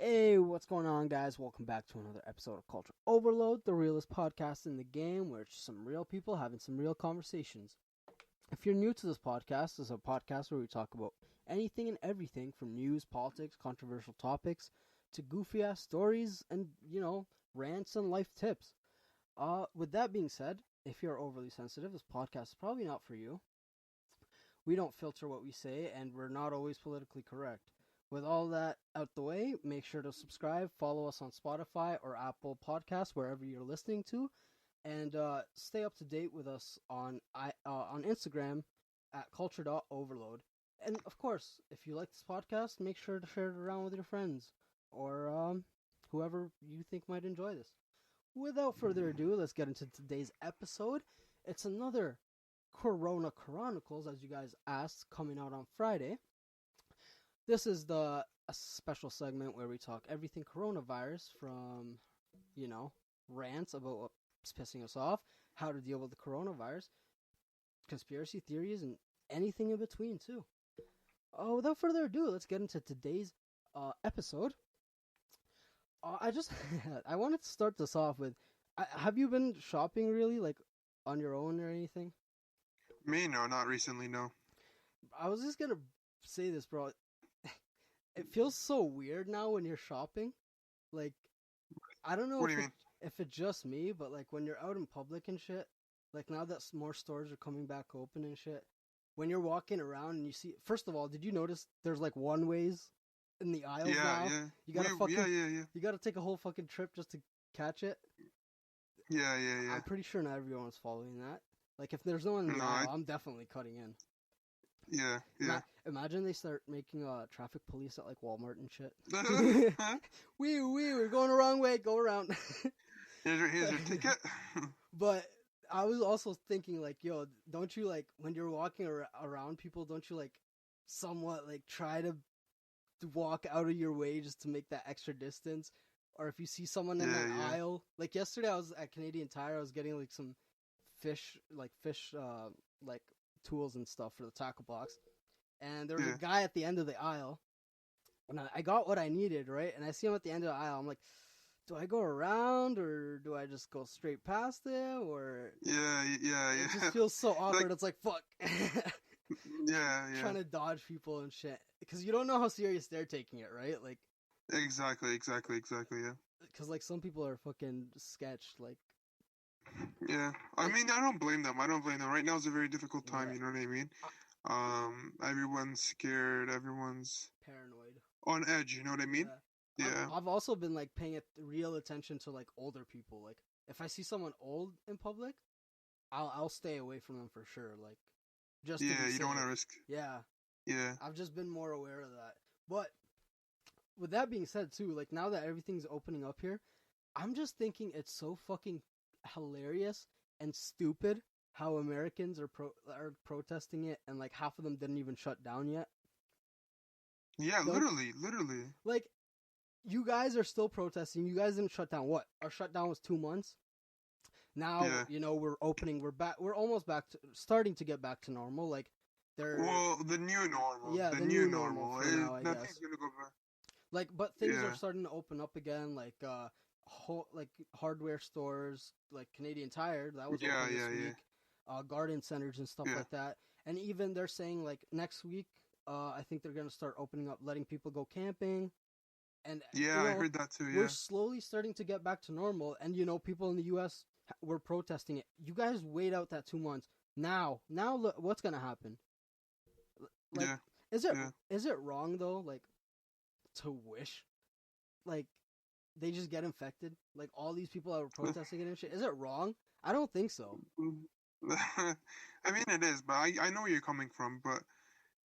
Hey, what's going on, guys? Welcome back to another episode of Culture Overload, the realest podcast in the game, where it's just some real people having some real conversations. If you're new to this podcast, it's a podcast where we talk about anything and everything from news, politics, controversial topics, to goofy ass stories and, rants and life tips. With that being said, if you're overly sensitive, this podcast is probably not for you. We don't filter what we say, and we're not always politically correct. With all that out the way, make sure to subscribe, follow us on Spotify or Apple Podcasts, wherever you're listening to, and stay up to date with us on Instagram at culture.overload. And of course, if you like this podcast, make sure to share it around with your friends or whoever you think might enjoy this. Without further ado, let's get into today's episode. It's another Corona Chronicles, as you guys asked, coming out on Friday. This is a special segment where we talk everything coronavirus from, rants about what's pissing us off, how to deal with the coronavirus, conspiracy theories, and anything in between, too. Without further ado, let's get into today's episode. I wanted to start this off with, have you been shopping really, like, on your own or anything? Me? No, not recently, no. I was just gonna say this, bro. It feels so weird now when you're shopping. Like, I don't know if it's just me, but like when you're out in public and shit, like now that more stores are coming back open and shit, when you're walking around and you see, first of all, did you notice there's like one ways in the aisles now? Yeah. You gotta You gotta take a whole fucking trip just to catch it. Yeah. I'm pretty sure not everyone's following that. Like if there's no one in the aisle, I'm definitely cutting in. Yeah. Imagine they start making traffic police at like Walmart and shit. We're going the wrong way. Go around. Here's your ticket. But I was also thinking like, yo, don't you like when you're walking around people, don't you like somewhat like try to walk out of your way just to make that extra distance? Or if you see someone in that aisle, like yesterday I was at Canadian Tire, I was getting like some fish tools and stuff for the tackle box, and there was a guy at the end of the aisle, and I got what I needed, right? And I see him at the end of the aisle. I'm like, do I go around or do I just go straight past him? Or it just feels so awkward. Like, it's like fuck. Trying to dodge people and shit because you don't know how serious they're taking it, right? Like exactly, yeah. Because like some people are fucking sketch, like. Yeah, I mean, I don't blame them. Right now is a very difficult time, you know what I mean? Everyone's scared, everyone's paranoid, on edge, you know what I mean? Yeah. I've also been like paying real attention to like older people. Like if I see someone old in public, I'll stay away from them for sure. Like just to be safe. You don't want to risk. Yeah. I've just been more aware of that. But with that being said, too, like now that everything's opening up here, I'm just thinking it's so fucking hilarious and stupid how Americans are protesting it, and like half of them didn't even shut down yet. Yeah, literally. Like, you guys are still protesting. You guys didn't shut down. What? Our shutdown was 2 months. Now, we're opening. We're back. We're almost back to starting to get back to normal. Like, the new normal. Yeah, the new normal. Now, nothing's gonna go back. Like, but things are starting to open up again. Like, hardware stores, like Canadian Tire, that was open this week. Garden centers and stuff like that. And even they're saying like next week, I think they're gonna start opening up, letting people go camping. And I heard that too. We're slowly starting to get back to normal. And people in the U.S. were protesting it. You guys wait out that 2 months. Now, look, what's gonna happen? Like, is it wrong though? Like, to wish, like, they just get infected? Like, all these people that were protesting it and shit? Is it wrong? I don't think so. I mean, it is, but I know where you're coming from, but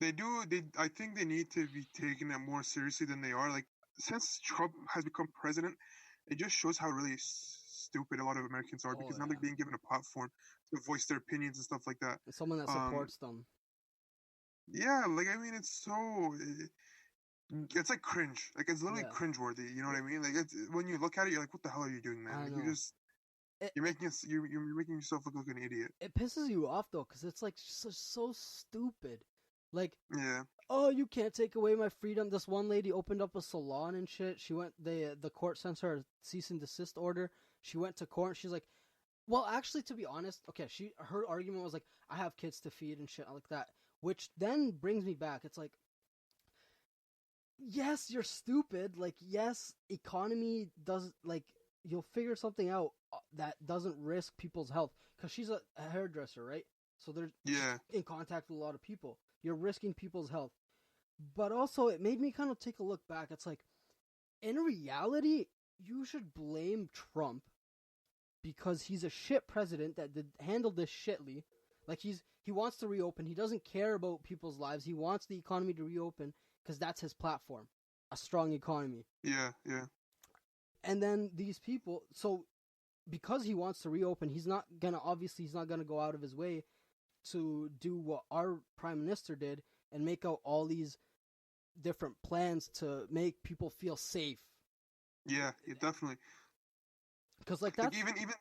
I think they need to be taking it more seriously than they are. Like, since Trump has become president, it just shows how really stupid a lot of Americans are, because now they're being given a platform to voice their opinions and stuff like that. And someone that supports them. Yeah, like, I mean, it's like cringe. Like, it's literally cringe-worthy, you know what I mean? Like, when you look at it, you're like, what the hell are you doing, man? Like, you're making yourself look like an idiot. It pisses you off, though, because it's, like, so stupid. Like, Yeah. oh, you can't take away my freedom. This one lady opened up a salon and shit. She went, the court sent her a cease and desist order. She went to court and she's like, well, actually, to be honest, okay, her argument was like, I have kids to feed and shit like that. Which then brings me back. It's like, yes, you're stupid. Like, yes, economy does, like, you'll figure something out that doesn't risk people's health. Because she's a hairdresser, right? So they're in contact with a lot of people. You're risking people's health. But also, it made me kind of take a look back. It's like, in reality, you should blame Trump because he's a shit president that handled this shitly. Like, he wants to reopen. He doesn't care about people's lives. He wants the economy to reopen because that's his platform, a strong economy. Yeah. And then these people, so because he wants to reopen, he's not gonna go out of his way to do what our prime minister did and make out all these different plans to make people feel safe. Yeah, definitely. Because like that's like even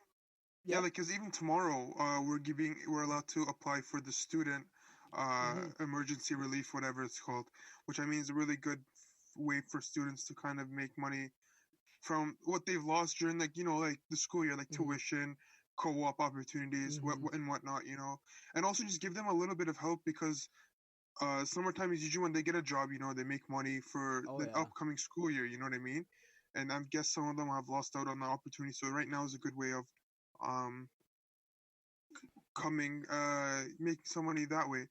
because even tomorrow we're allowed to apply for the student emergency relief, whatever it's called, which I mean is a really good way for students to kind of make money from what they've lost during like the school year, like tuition, co-op opportunities, and whatnot, and also just give them a little bit of help because summertime is usually when they get a job, they make money for the upcoming school year, you know what I mean? And I guess some of them have lost out on the opportunity, so right now is a good way of making some money that way.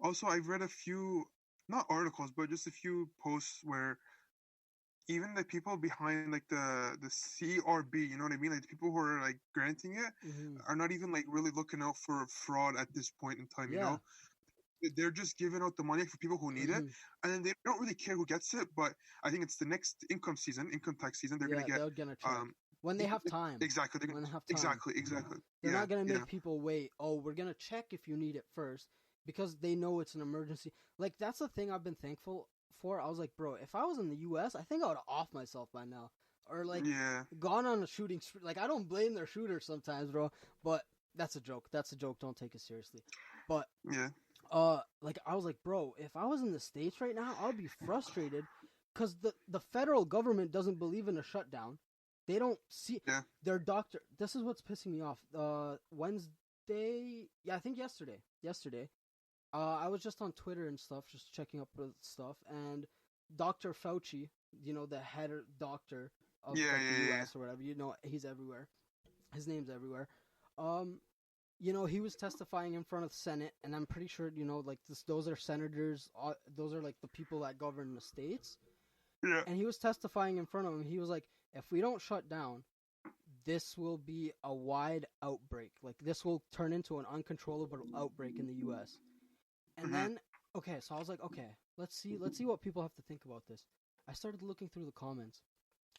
Also, I've read a few, not articles, but just a few posts where even the people behind like the CRB, you know what I mean? Like the people who are like granting it are not even like really looking out for fraud at this point in time, you know? They're just giving out the money for people who need it, and then they don't really care who gets it. But I think it's the next income tax season. They're gonna check when they have time. Exactly. When they have time. Exactly. They're not gonna make people wait. Oh, we're gonna check if you need it first because they know it's an emergency. Like that's the thing I've been thankful for. I was like, bro, if I was in the U.S., I think I would have off myself by now, or like gone on a shooting spree. Like I don't blame their shooters sometimes, bro. But that's a joke. Don't take it seriously. But like I was like, bro, if I was in the States right now, I would be frustrated because the federal government doesn't believe in a shutdown. They don't see their doctor. This is what's pissing me off. Wednesday, I think yesterday. I was just on Twitter and stuff, just checking up with stuff, and Dr. Fauci, the head doctor of the U.S. or whatever, he's everywhere. His name's everywhere. He was testifying in front of the Senate, and I'm pretty sure, like those are senators, those are like the people that govern the states. Yeah. And he was testifying in front of him. He was like, if we don't shut down, this will be a wide outbreak. Like this will turn into an uncontrollable outbreak in the U.S. And then, so I was like, okay, let's see what people have to think about this. I started looking through the comments,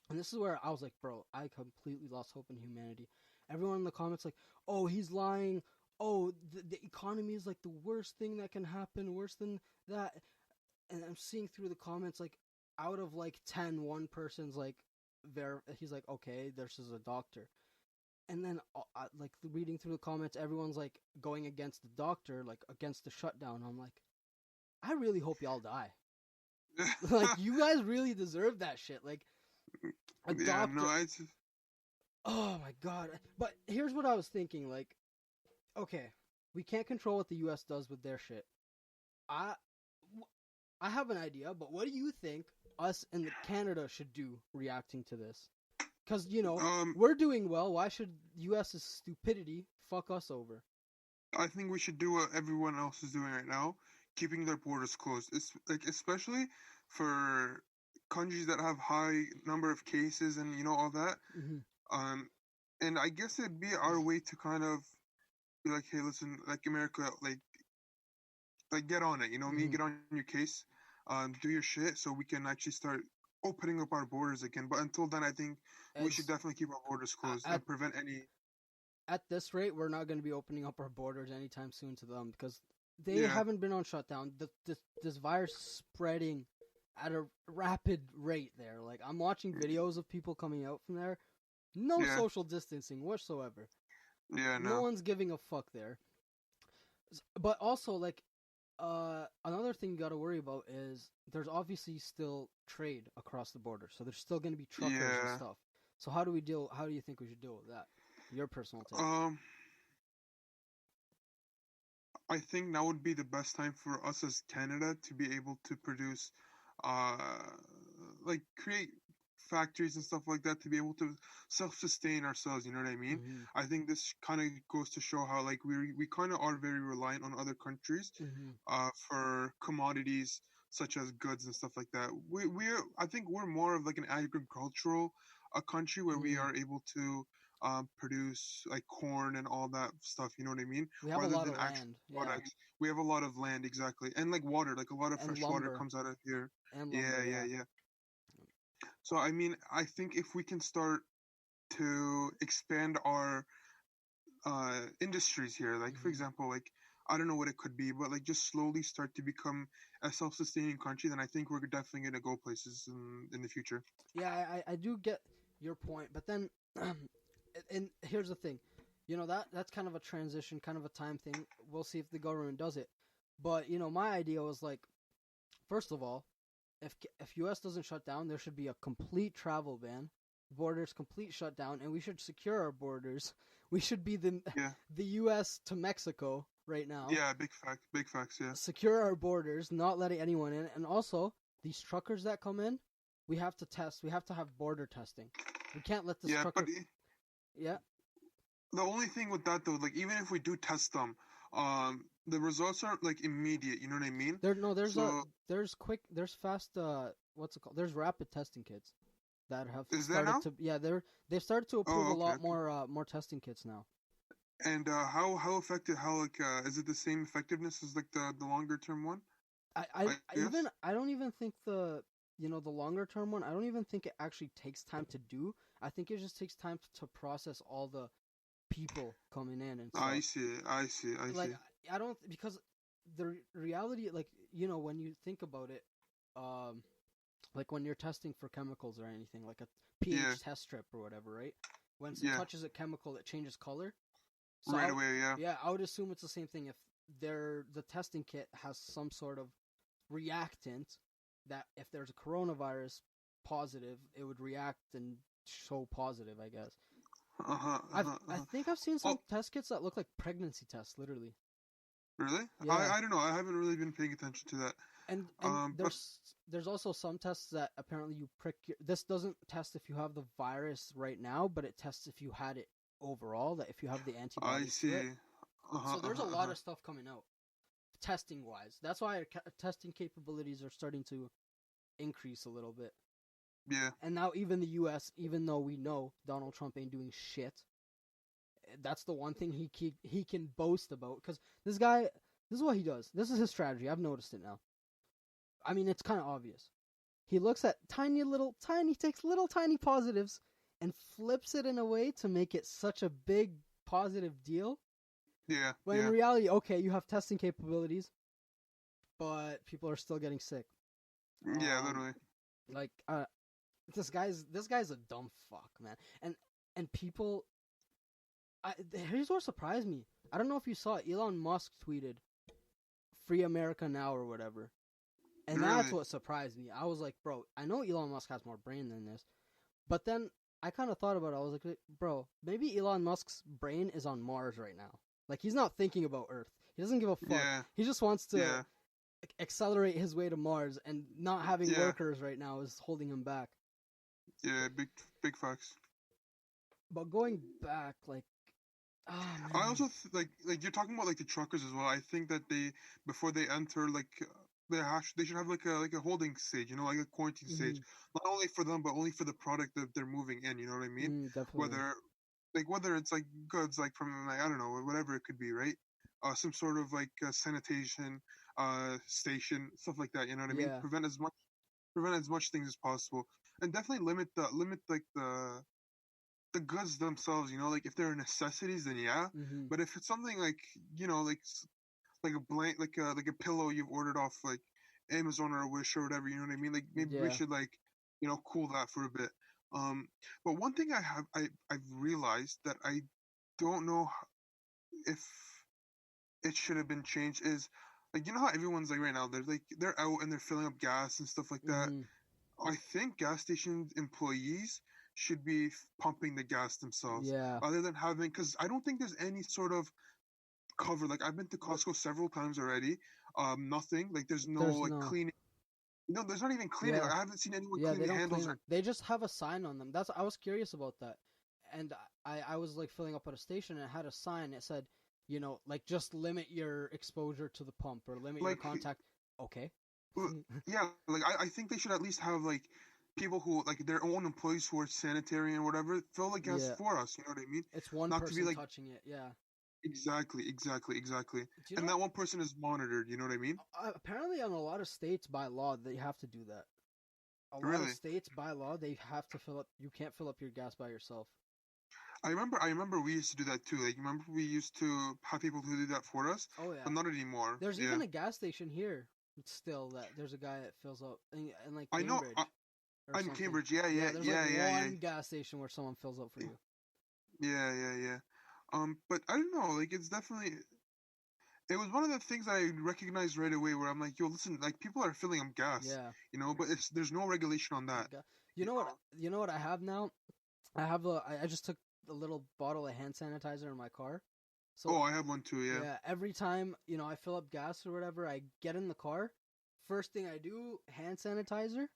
and this is where I was like, bro, I completely lost hope in humanity. Everyone in the comments like, oh, he's lying. Oh, the economy is like the worst thing that can happen, worse than that. And I'm seeing through the comments, like, out of like 10, one person's like, he's like, okay, this is a doctor. And then, like, reading through the comments, everyone's like going against the doctor, like against the shutdown. I'm like, I really hope y'all die. Like, you guys really deserve that shit. Like, a doctor. Oh my god. But here's what I was thinking, like, okay, we can't control what the US does with their shit. I have an idea, but what do you think us and Canada should do reacting to this? Because, we're doing well. Why should US's stupidity fuck us over? I think we should do what everyone else is doing right now, keeping their borders closed. It's like especially for countries that have high number of cases and all that. And I guess it'd be our way to kind of be like, hey, listen, like America, like get on it, get on your case, do your shit, so we can actually start opening up our borders again. But until then, I think we should definitely keep our borders closed and prevent any. At this rate, we're not going to be opening up our borders anytime soon to them because they haven't been on shutdown. This virus is spreading at a rapid rate there. Like, I'm watching videos of people coming out from there. No social distancing whatsoever. Yeah, no one's giving a fuck there. But also, like, Another thing you got to worry about is there's obviously still trade across the border, so there's still going to be truckers and Yeah. stuff. So how do you think we should deal with that? Your personal take. I think now would be the best time for us as Canada to be able to produce, uh, like create factories and stuff like that to be able to self-sustain ourselves. You know what I mean? Mm-hmm. I think this kind of goes to show how like we kind of are very reliant on other countries, Mm-hmm. for commodities such as goods and stuff like that. I think we're more of like an agricultural country where we Mm. are able to produce like corn and all that stuff. You know what I mean? We have a Rather lot than of actual land, yeah, products. We have a lot of land, exactly, and like water, like a lot of and fresh water lumber, comes out of here. and Yeah, lumber, yeah, yeah. yeah. So I mean, I think if we can start to expand our industries here, like for Mm-hmm. example, like I don't know what it could be, but like just slowly start to become a self-sustaining country, then I think we're definitely gonna go places in the future. Yeah, I do get your point, but then, and here's the thing, that's kind of a transition, kind of a time thing. We'll see if the government does it, but my idea was like, first of all, if U.S. doesn't shut down, there should be a complete travel ban, borders complete shutdown, and we should secure our borders. We should be the Yeah, the U.S. to Mexico right now. yeah, big facts, yeah, Secure our borders, not letting anyone in, and also these truckers that come in, we have to test. We have to have border testing. We can't let this yeah. trucker. But Yeah, the only thing with that though, like even if we do test them, the results aren't like immediate. You know what I mean? So there's fast. What's it called? There's rapid testing kits that have is there started now? to. Yeah, they've started to approve Oh, a okay, lot okay. more testing kits now. And how effective? How like is it the same effectiveness as like the longer term one? I guess. I don't even think the longer term one. I don't even think it actually takes time to do. I think it just takes time to process all the people coming in and I stuff. see. I see. I Like see. I don't, because the reality, like, when you think about it, um like when you're testing for chemicals or anything, like a Yeah. pH test strip or whatever, right? Once it Yeah. touches a chemical, it changes color. So Right away. Yeah. yeah, I would assume it's the same thing. If the testing kit has some sort of reactant, that if there's a coronavirus positive, it would react and show positive, I guess. Uh huh. I think I've seen some Oh, test kits that look like pregnancy tests, literally. really? Yeah. I don't know. I haven't really been paying attention to that. And But there's also some tests that apparently you prick this doesn't test if you have the virus right now, but it tests if you had it overall, that if you have the I antibodies to see. it. So there's a lot of stuff coming out, testing wise. That's why our testing capabilities are starting to increase a little bit. Yeah. And now even the U.S., even though we know Donald Trump ain't doing shit, that's the one thing he can boast about, because this guy, this is what he does. This is his strategy. I've noticed it now. I mean, it's kind of obvious. He looks at takes little tiny positives and flips it in a way to make it such a big positive deal. Yeah. When in reality, okay, you have testing capabilities, but people are still getting sick. Yeah. Literally. Like, this guy's a dumb fuck, man. And people, here's what surprised me. I don't know if you saw it. Elon Musk tweeted, "Free America now" or whatever. And Really? that's what surprised me. I was like, bro, I know Elon Musk has more brain than this. But then I kind of thought about it. I was like, bro, maybe Elon Musk's brain is on Mars right now. Like, he's not thinking about Earth. He doesn't give a fuck. Yeah. He just wants to Yeah. accelerate his way to Mars, and not having Yeah. workers right now is holding him back. Yeah. Big facts. But going back, like, man. I also like you're talking about like the truckers as well. I think that before they enter like they should have like a holding stage, like a quarantine stage, not only for them but only for the product that they're moving in. You know what I mean? Definitely. Whether it's like goods like from like I don't know, whatever it could be, right? Some sort of like sanitation station, stuff like that. You know what I mean? Yeah. Prevent as much things as possible, and definitely limit like the goods themselves, like if they're necessities, then yeah. But if it's something like like a blank, like a pillow you've ordered off like Amazon or a Wish or whatever, you know what I mean? Like maybe we should like cool that for a bit. But one thing I've realized that I don't know if it should have been changed is like, you know how everyone's like right now, they're out and they're filling up gas and stuff like that. Mm-hmm. I think gas station employees should be pumping the gas themselves, Yeah. rather than having, because I don't think there's any sort of cover. Like, I've been to Costco several times already. Nothing. Like, there's no There's like no. cleaning. No, there's not even cleaning. Yeah. Like, I haven't seen anyone Yeah, clean they the don't handles. clean them. They just have a sign on them. I was curious about that. And I was like filling up at a station and it had a sign. It said, like just limit your exposure to the pump or limit your Like, contact. Okay. yeah, like I think they should at least have like people who, like, their own employees who are sanitary and whatever, fill the gas Yeah. for us. You know what I mean? It's one Not to person be like, touching it. Yeah. exactly. Do you And know? that one person is monitored. You know what I mean? Apparently, in a lot of states by law, they have to do that. A lot of Really? states by law, they have to fill up. You can't fill up your gas by yourself. I remember we used to do that too. Like, remember we used to have people who do that for us, Oh yeah. but not anymore. There's Yeah. even a gas station here. Still, that there's a guy that fills up in like I know. Cambridge. Or I'm in something. Cambridge. Yeah, There's yeah, like yeah. one gas station where someone fills up for you. Yeah. But I don't know. Like, it's definitely. It was one of the things I recognized right away, where I'm like, yo, listen, like, people are filling up gas. Yeah. You know, but there's no regulation on that. You know what? You know what I have now? I just took a little bottle of hand sanitizer in my car. So Oh, I have one too. Yeah. yeah, every time, I fill up gas or whatever, I get in the car, first thing I do, hand sanitizer.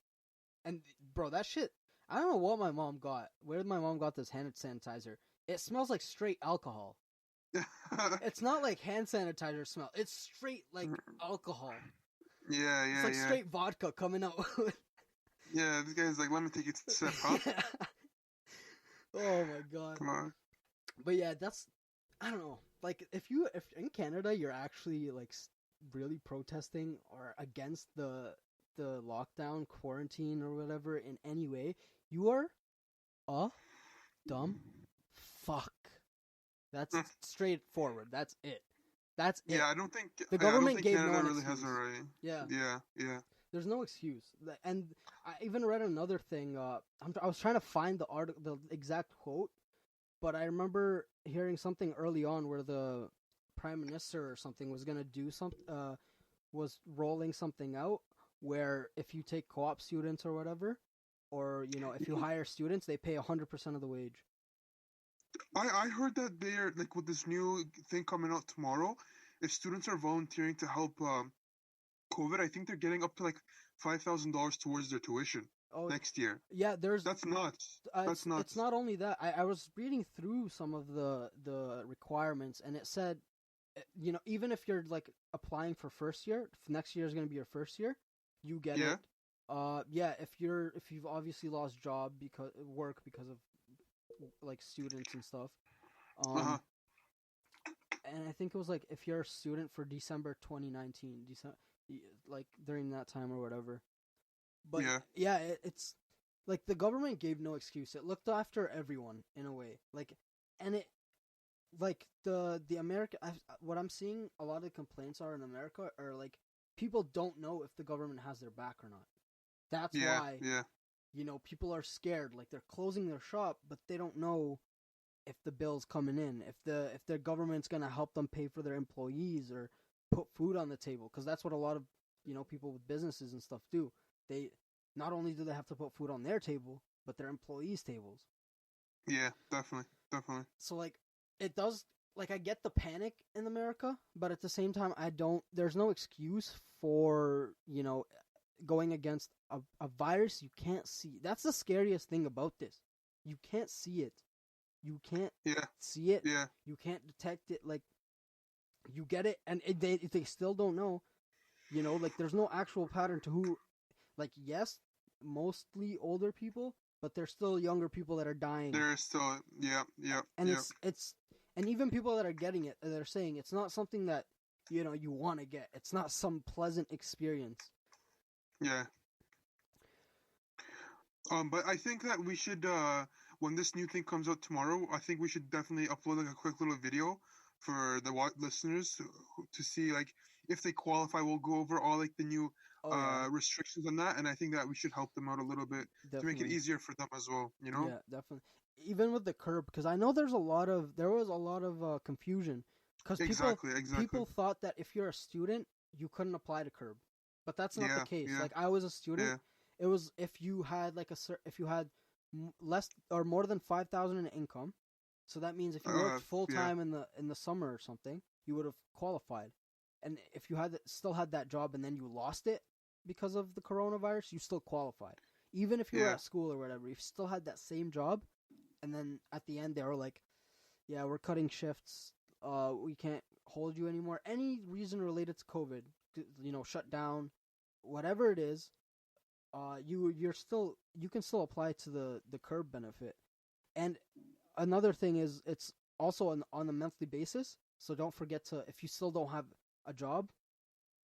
And bro, that shit, I don't know what my mom got. Where my mom got this hand sanitizer? It smells like straight alcohol. It's not like hand sanitizer smell. It's straight like alcohol. Yeah. It's like straight vodka coming out. Yeah, this guy's like, let me take it a sip, huh? Oh my god. Come on. But yeah, I don't know. Like, if in Canada you're actually like really protesting or against the lockdown, quarantine, or whatever in any way, you are a dumb fuck. That's straightforward. That's it. Yeah, I don't think the government I don't think gave Canada no really excuse. has a right. Yeah. Yeah. There's no excuse. And I even read another thing. I was trying to find the exact quote, but I remember hearing something early on where the prime minister or something was gonna do was rolling something out where if you take co-op students or whatever, or if you hire students, they pay 100% of the wage. I heard that they're like, with this new thing coming out tomorrow, if students are volunteering to help COVID, I think they're getting up to like $5,000 towards their tuition next year. Yeah, that's nuts. That's nuts. It's not only that. I was reading through some of the requirements, and it said, even if you're like applying for first year, next year is going to be your first year, you get it. If you've obviously lost because of like students and stuff. And I think it was like if you're a student for December 2019, like during that time or whatever. But yeah, it's like the government gave no excuse. It looked after everyone in a way. Like, and it like the America. What I'm seeing a lot of complaints are in America are like people don't know if the government has their back or not. That's why. Yeah. People are scared. Like they're closing their shop, but they don't know if the bill's coming in, if their government's gonna help them pay for their employees or put food on the table, because that's what a lot of people with businesses and stuff do. They not only do they have to put food on their table, but their employees' tables. Yeah, definitely. So like it does. Like I get the panic in America, but at the same time, there's no excuse for going against a virus you can't see. That's the scariest thing about this. You can't see it. You can't see it. Yeah. You can't detect it. Like, you get it, and they still don't know. Like, there's no actual pattern to who. Like, yes, mostly older people, but there's still younger people that are dying. There's still, yeah. And it's and even people that are getting it, they're saying it's not something that you want to get. It's not some pleasant experience. Yeah. But I think that we should, when this new thing comes out tomorrow, I think we should definitely upload like a quick little video for the listeners to see like if they qualify. We'll go over all like the new restrictions on that, and I think that we should help them out a little bit to make it easier for them as well. Yeah, definitely. Even with the curb, because I know there was a lot of confusion because exactly. people thought that if you're a student you couldn't apply to CURB. But that's not the Yeah, case. yeah, Like, I was a student. yeah. It was if you had like if you had less or more than 5,000 in income. So that means if you worked full Yeah. time in the summer or something, you would have qualified. And if you still had that job and then you lost it because of the coronavirus, you still qualified. Even if you were Yeah. at school or whatever, if you still had that same job, and then at the end they were like, "Yeah, we're cutting shifts. We can't hold you anymore." Any reason related to COVID, shut down, whatever it is, you can still apply to the CURB benefit. And another thing is it's also on a monthly basis. So don't forget to, if you still don't have a job,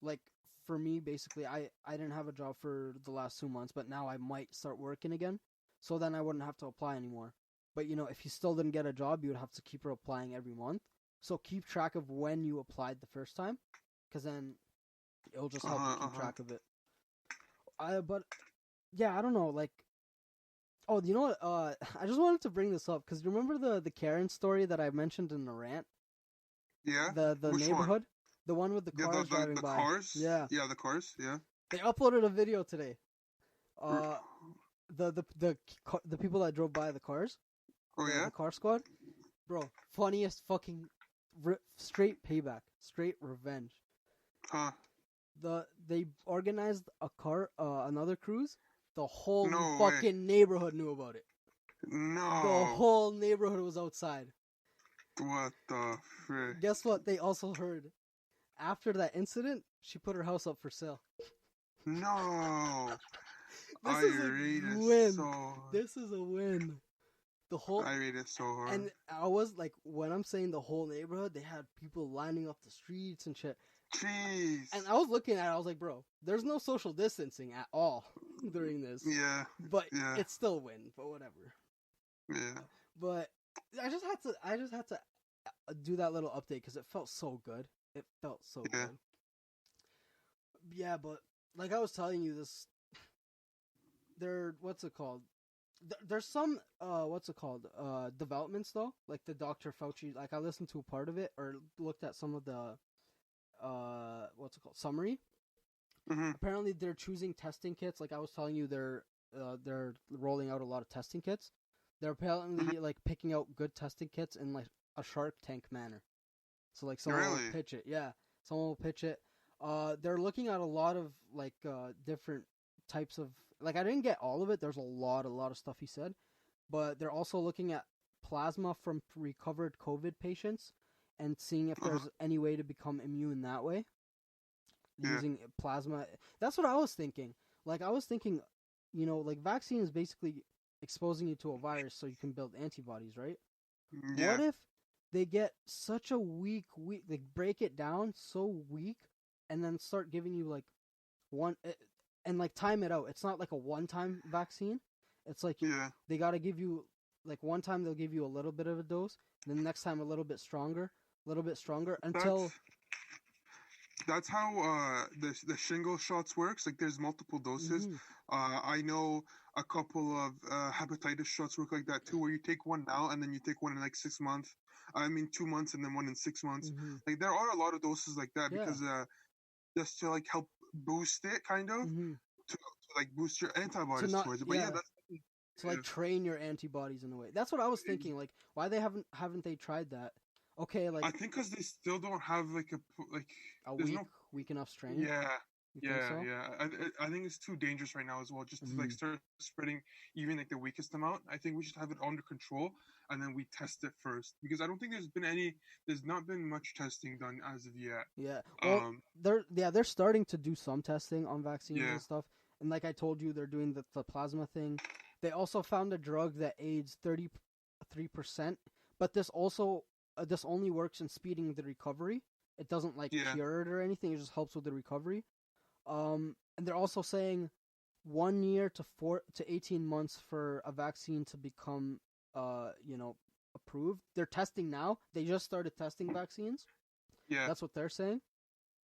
like for me, basically, I didn't have a job for the last 2 months, but now I might start working again. So then I wouldn't have to apply anymore. But if you still didn't get a job, you would have to keep applying every month. So keep track of when you applied the first time, because then it'll just help you keep track of it. But yeah, I don't know, like, oh, you know what? I just wanted to bring this up because remember the Karen story that I mentioned in the rant? Yeah. The Which neighborhood, one? the one with the cars driving the by. cars. Yeah, Yeah, the cars. Yeah. they uploaded a video today. The people that drove by the cars. Oh yeah. The car squad, bro. Funniest fucking straight payback, straight revenge. Huh. They organized another cruise. The whole No fucking neighborhood knew about it. No. The whole neighborhood was outside. What the frick? Guess what? They also heard. After that incident, she put her house up for sale. No. This is a win. This is a win. I rate it so hard. And I was like, when I'm saying the whole neighborhood, they had people lining up the streets and shit. Jeez. And I was looking at it, I was like, bro, there's no social distancing at all during this. Yeah. But it's still a win, but whatever. Yeah. But I just had to do that little update because it felt so good. It felt so good. Yeah, but like I was telling you, what's it called? There's some developments though, like the Dr. Fauci. Like I listened to a part of it or looked at some of the summary. Mm-hmm. Apparently, they're choosing testing kits. Like I was telling you, they're rolling out a lot of testing kits. They're apparently like picking out good testing kits in like a Shark Tank manner. So like someone will pitch it. Yeah, someone will pitch it. They're looking at a lot of like different types of, like I didn't get all of it. There's a lot of stuff he said, but they're also looking at plasma from recovered COVID patients and seeing if there's any way to become immune that way. Using plasma. That's what I was thinking. Like I was thinking, like vaccine is basically exposing you to a virus so you can build antibodies, right? Yeah. What if they get such a weak, like break it down so weak and then start giving you like one and like time it out. It's not like a one-time vaccine. It's like they got to give you like one time they'll give you a little bit of a dose, then the next time a little bit stronger until that's how the shingle shots works. Like there's multiple doses. I know a couple of hepatitis shots work like that too, where you take one now and then you take one in like 6 months. 2 months and then one in 6 months. Like there are a lot of doses like that because just to like help boost it, kind of to like boost your antibodies towards it. But that's to like train your antibodies in a way. That's what I was thinking. Like why they haven't they tried that? Okay, like I think because they still don't have like a weak enough strain. Yeah. So? I think it's too dangerous right now as well, just to like start spreading even like the weakest amount. I think we should have it under control and then we test it first, because I don't think there's not been much testing done as of yet. Yeah. Well, they're starting to do some testing on vaccines and stuff. And like I told you, they're doing the plasma thing. They also found a drug that aids 33%, but this only works in speeding the recovery. It doesn't like cure it or anything. It just helps with the recovery. And they're also saying 1 year to 4 to 18 months for a vaccine to become, approved. They're testing now. They just started testing vaccines. Yeah. That's what they're saying.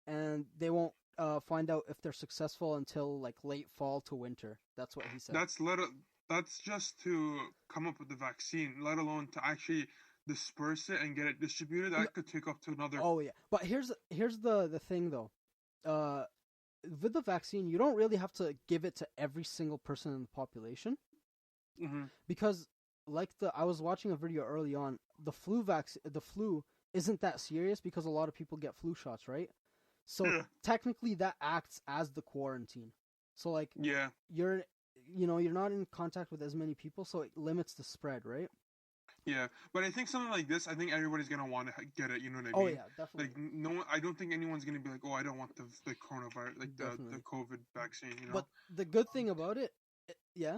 And they won't find out if they're successful until like late fall to winter. That's what he said. That's just to come up with the vaccine, let alone to actually disperse it and get it distributed. That could take up to another. Oh yeah, but here's the thing though. with the vaccine, you don't really have to give it to every single person in the population because, I was watching a video early on. The flu isn't that serious because a lot of people get flu shots, right? So technically, that acts as the quarantine. So you're not in contact with as many people, so it limits the spread, right? Yeah, but I think something like this, I think everybody's gonna want to get it. You know what I mean? Oh yeah, definitely. Like no, I don't think anyone's gonna be like, oh, I don't want the coronavirus, like the COVID vaccine. You know. But the good thing about it, yeah.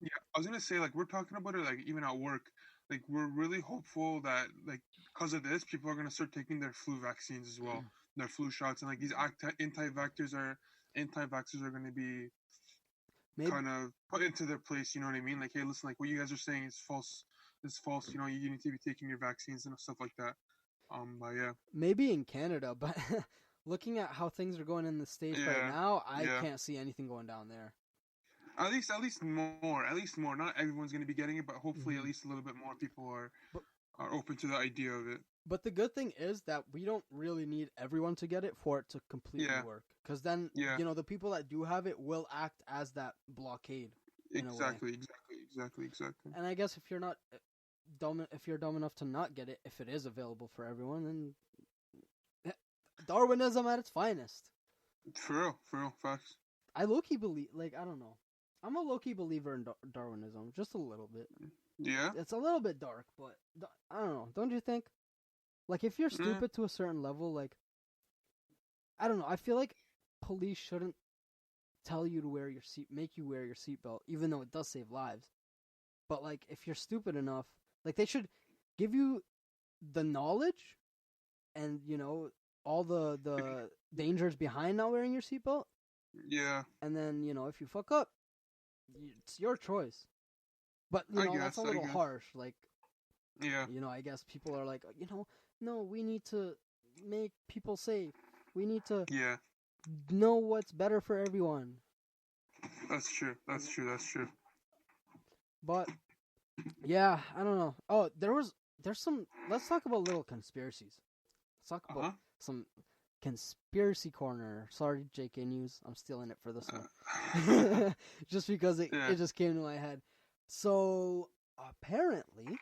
Yeah, I was gonna say like we're talking about it like even at work, like we're really hopeful that like because of this, people are gonna start taking their flu vaccines as well, their flu shots, and like these anti-vaxxers are gonna be kind of put into their place. You know what I mean? Like, hey, listen, like what you guys are saying is false. It's false. You know, you need to be taking your vaccines and stuff like that. But yeah. Maybe in Canada, but looking at how things are going in the States right now, I can't see anything going down there. At least more. Not everyone's going to be getting it, but hopefully at least a little bit more people are open to the idea of it. But the good thing is that we don't really need everyone to get it for it to completely work. Because then, the people that do have it will act as that blockade. Exactly. And I guess if you're dumb enough to not get it, if it is available for everyone, then Darwinism at its finest. For real, facts. I low-key believe, I don't know. I'm a low-key believer in Darwinism, just a little bit. Yeah? It's a little bit dark, but I don't know. Don't you think? Like, if you're stupid to a certain level, I don't know. I feel like police shouldn't tell you to make you wear your seatbelt, even though it does save lives. But, if you're stupid enough, they should give you the knowledge and, all the dangers behind not wearing your seatbelt. Yeah. And then, if you fuck up, it's your choice. But, that's a little harsh. Yeah. I guess people are like, no, we need to make people safe. We need to know what's better for everyone. That's true. But, yeah, I don't know. Oh, there's some, let's talk about little conspiracies. Let's talk about some conspiracy corner. Sorry, JK News. I'm stealing it for this one. Just because it just came to my head. So, apparently,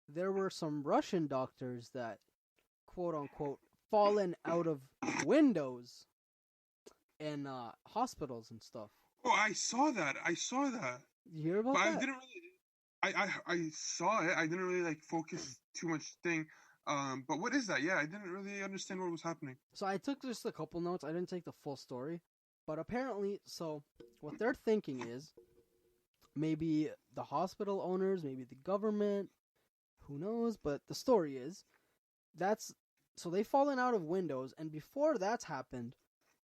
there were some Russian doctors that, quote-unquote, fallen out of windows in hospitals and stuff. Oh, I saw that. You hear about that? I didn't really... I saw it. I didn't really, focus too much thing. But what is that? Yeah, I didn't really understand what was happening. So I took just a couple notes. I didn't take the full story. But apparently, so what they're thinking is maybe the hospital owners, maybe the government, who knows? But the story is so they've fallen out of windows, and before that's happened,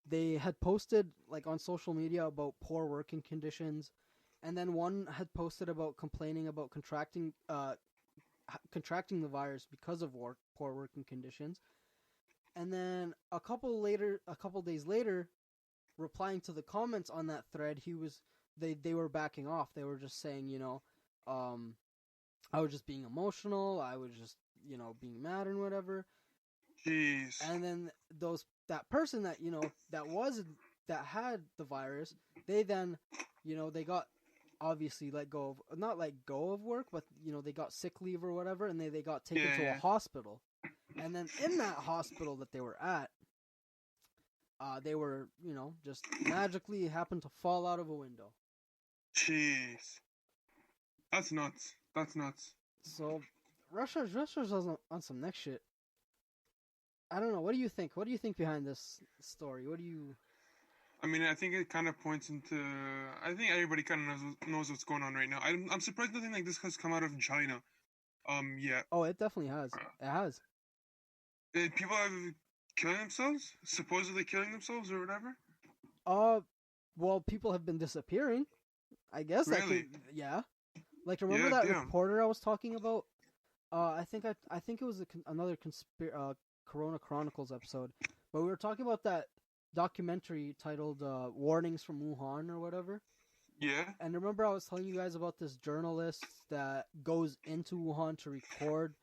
they had posted on social media about poor working conditions, and then one had posted about complaining about contracting the virus because of poor working conditions. And then a couple days later, replying to the comments on that thread, they were backing off. They were just saying, I was just being emotional. I was just, being mad and whatever. Jeez. And then that person that, that had the virus, they then, they got obviously not let go of work, but, they got sick leave or whatever, and they got taken to a hospital. And then in that hospital that they were at, they were, just magically happened to fall out of a window. Jeez. That's nuts. So, Russia's on some next shit. I don't know. What do you think? What do you think behind this story? I mean, I think it kind of points into... I think everybody kind of knows what's going on right now. I'm surprised nothing like this has come out of China. Yeah. Oh, it definitely has. It has. People have killing themselves? Supposedly killing themselves or whatever? Well, people have been disappearing. I guess. Really? Yeah. Remember that reporter I was talking about? I think it was another Corona Chronicles episode, but we were talking about that documentary titled "Warnings from Wuhan" or whatever. Yeah. And remember, I was telling you guys about this journalist that goes into Wuhan to record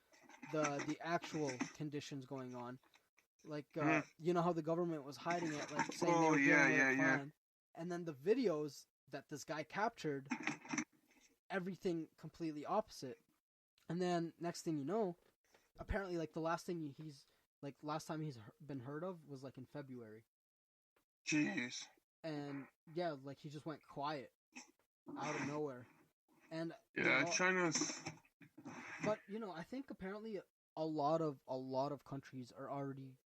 the actual conditions going on. Like, Mhm. you know how the government was hiding it, like saying they Oh, were yeah, dealing with yeah, it yeah. fine. And then the videos that this guy captured, everything completely opposite. And then next thing you know, apparently like the last thing last time he's been heard of was like in February. Jeez. And yeah, like he just went quiet out of nowhere. And Yeah, China's. but you know, I think apparently a lot of countries are already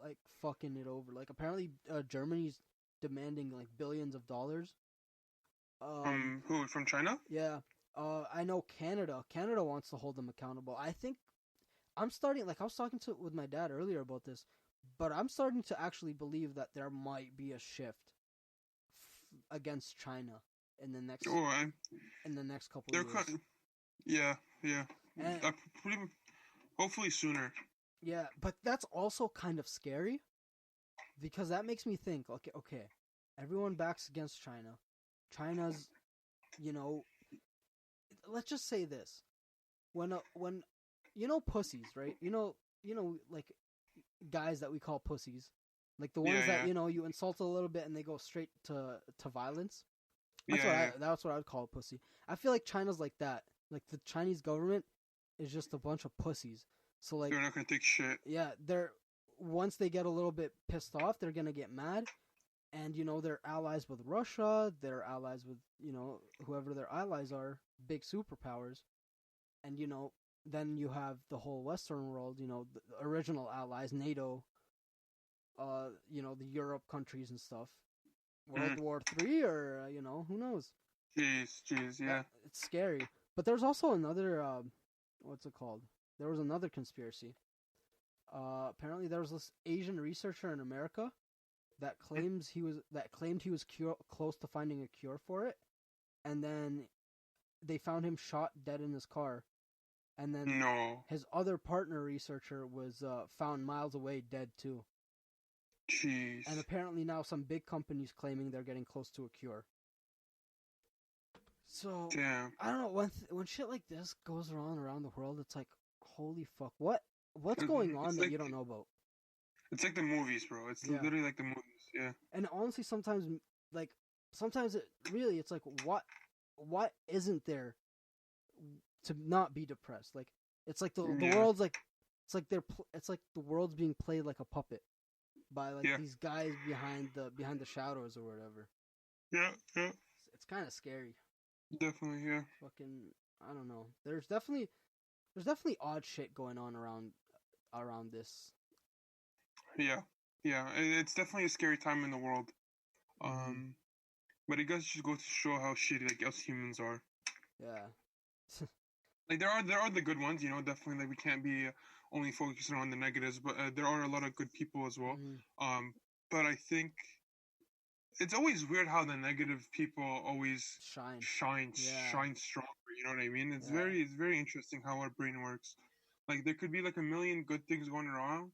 like fucking it over. Like apparently Germany's demanding like billions of dollars. From who? From China? Yeah. I know Canada. Canada wants to hold them accountable. I think I'm starting, like I was talking with my dad earlier about this, but I'm starting to actually believe that there might be a shift against China in the next Oh, couple they're years. Yeah, yeah. And, Hopefully sooner. yeah, but that's also kind of scary because that makes me think. Okay, everyone backs against China. China's, you know, let's just say this: when pussies, right? Like guys that we call pussies, like the ones that you insult a little bit and they go straight to violence. That's what I would call a pussy. I feel like China's like that. Like the Chinese government is just a bunch of pussies. So like they're not gonna take shit. Yeah, they're once they get a little bit pissed off, they're gonna get mad. And they're allies with Russia. They're allies with whoever their allies are, big superpowers. And then you have the whole Western world. The original allies, NATO. The Europe countries and stuff. World War III, or who knows? Jeez, yeah. It's scary. But there's also another what's it called? There was another conspiracy. Apparently there was this Asian researcher in America that claimed he was close to finding a cure for it, and then they found him shot dead in his car, and then his other partner researcher was found miles away dead too. Jeez. And apparently now some big companies claiming they're getting close to a cure. So damn. I don't know, when shit like this goes around the world, it's like, holy fuck, what's going on that you don't know about? It's like the movies, bro. It's literally like the movies, yeah. And honestly, sometimes it's like, what isn't there to not be depressed? Like it's like the world's like it's like the world's being played like a puppet by these guys behind the shadows or whatever. Yeah. It's kind of scary. Definitely, yeah. Fucking, I don't know. There's definitely odd shit going on around this. Yeah. It's definitely a scary time in the world. But it does just go to show how shitty like us humans are. Yeah. Like there are the good ones, definitely. Like we can't be only focusing on the negatives, but there are a lot of good people as well. But I think it's always weird how the negative people always shine stronger. You know what I mean? It's very interesting how our brain works. Like there could be like a million good things going around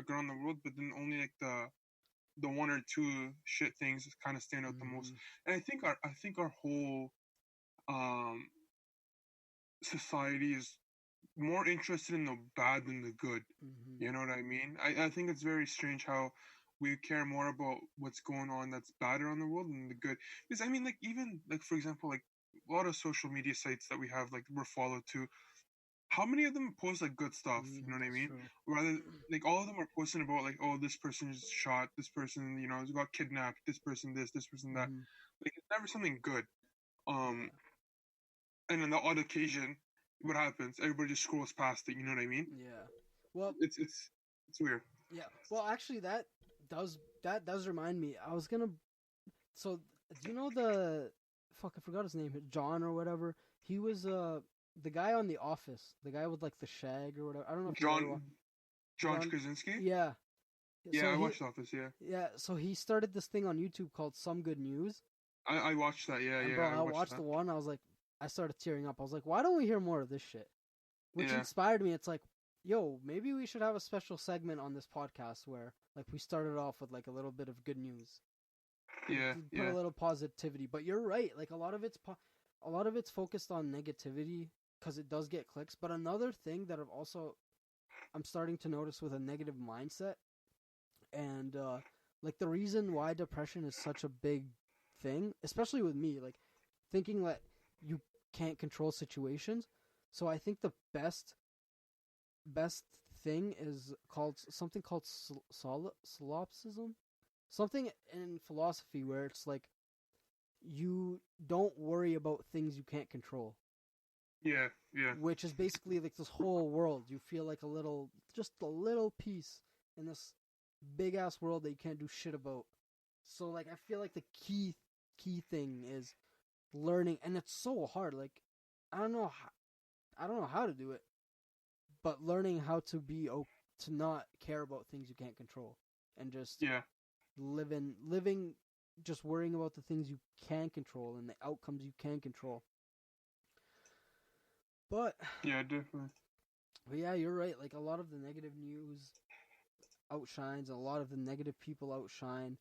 around the world, but then only like the one or two shit things kind of stand out the most. And I think our whole society is more interested in the bad than the good. You know what I mean? I think it's very strange how we care more about what's going on that's bad around the world than the good. Because I mean, like even like for example, like a lot of social media sites that we have, like we're followed to. How many of them post like good stuff? You know what I mean? True. Rather, like all of them are posting about like, oh, this person is shot, this person, got kidnapped, this person that. Like it's never something good. And on the odd occasion, what happens? Everybody just scrolls past it. You know what I mean? Yeah. Well, it's weird. Yeah. Well, actually, that does remind me. I was gonna. So, do you know the fuck? I forgot his name. John or whatever. He was the guy on The Office. The guy with like the shag or whatever. I don't know if John Krasinski. Yeah. Yeah, so I watched Office. Yeah. Yeah. So he started this thing on YouTube called Some Good News. I watched that. Yeah, and bro, I watched the one. I was like, I started tearing up. I was like, why don't we hear more of this shit? Which inspired me. It's like, yo, maybe we should have a special segment on this podcast where, like, we started off with like a little bit of good news. Put a little positivity. But you're right. Like a lot of it's focused on negativity because it does get clicks. But another thing that I'm starting to notice with a negative mindset And like the reason why depression is such a big thing, especially with me, like thinking that you can't control situations. So I think the best thing is called something called solipsism, something in philosophy where it's like you don't worry about things you can't control. Yeah, yeah. Which is basically like this whole world. You feel like just a little piece in this big ass world that you can't do shit about. So like I feel like the key thing is learning, and it's so hard. Like I don't know how to do it, but learning how to to not care about things you can't control, and just living just worrying about the things you can control and the outcomes you can control. But yeah, definitely. But yeah, you're right. Like a lot of the negative news outshines, a lot of the negative people outshine,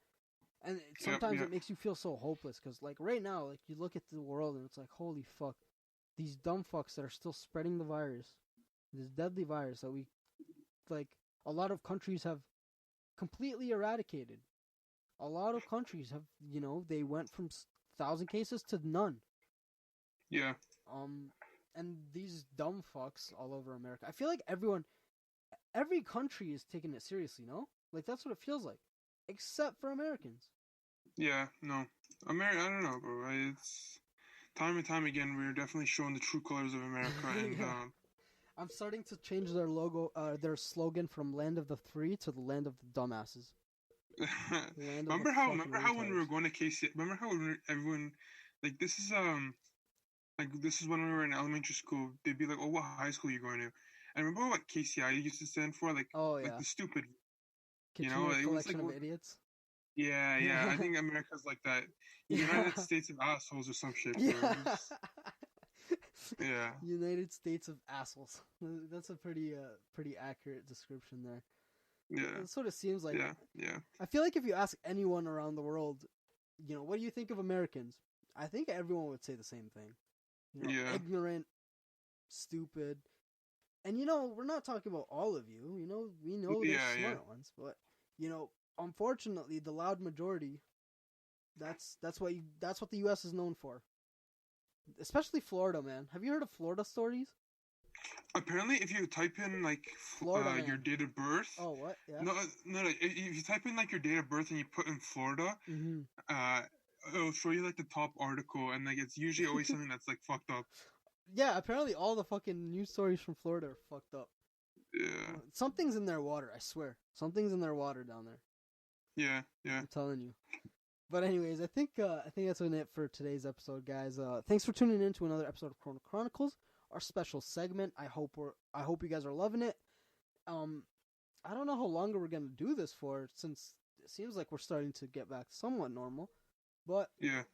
and sometimes it makes you feel so hopeless. Because like right now, like you look at the world and it's like, holy fuck, these dumb fucks that are still spreading the virus, this deadly virus that we like. A lot of countries have completely eradicated. A lot of countries have, they went from 1,000 cases to none. Yeah. And these dumb fucks all over America. I feel like every country is taking it seriously, no? Like, that's what it feels like. Except for Americans. Yeah, no. I don't know, bro. It's time and time again, we're definitely showing the true colors of America. And yeah. I'm starting to change their their slogan from Land of the Free to the Land of the Dumbasses. remember how when we were going to KC, remember how everyone, like, this is when we were in elementary school, they'd be like, oh, what high school are you going to? And remember what KCI used to stand for? Like, like the stupid, Continuing collection of idiots. Yeah. I think America's like that. United States of assholes or some shit. Yeah. Yeah. United States of assholes. That's a pretty accurate description there. Yeah. That's what it seems like. Yeah. I feel like if you ask anyone around the world, what do you think of Americans? I think everyone would say the same thing. Ignorant, stupid. And we're not talking about all of you. We know there's smart ones, but unfortunately, the loud majority. That's what the U.S. is known for. Especially Florida, man. Have you heard of Florida stories? Apparently, if you type in like Florida, your date of birth. Oh, what? Yeah. No. If you type in like your date of birth and you put in Florida, it'll show you like the top article, and like it's usually always something that's like fucked up. Yeah, apparently all the fucking news stories from Florida are fucked up. Yeah. Something's in their water, I swear. Something's in their water down there. Yeah. I'm telling you. But anyways, I think that's been it for today's episode, guys. Thanks for tuning in to another episode of Corona Chronicles, our special segment. I hope you guys are loving it. I don't know how longer we're gonna do this for, since it seems like we're starting to get back somewhat normal. But yeah.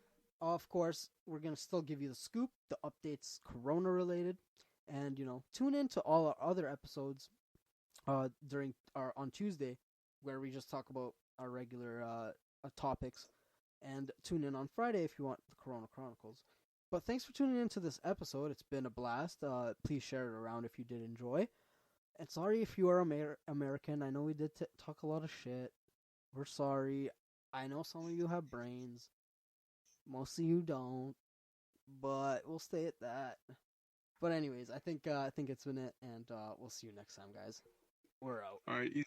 Of course, we're going to still give you the scoop, the updates Corona related, and, tune in to all our other episodes on Tuesday, where we just talk about our regular topics, and tune in on Friday if you want the Corona Chronicles. But thanks for tuning into this episode. It's been a blast. Please share it around if you did enjoy. And sorry if you are American. I know we did talk a lot of shit. We're sorry. I know some of you have brains. Most of you don't, but we'll stay at that. But anyways, I think it's been it, and we'll see you next time, guys. We're out. All right, easy.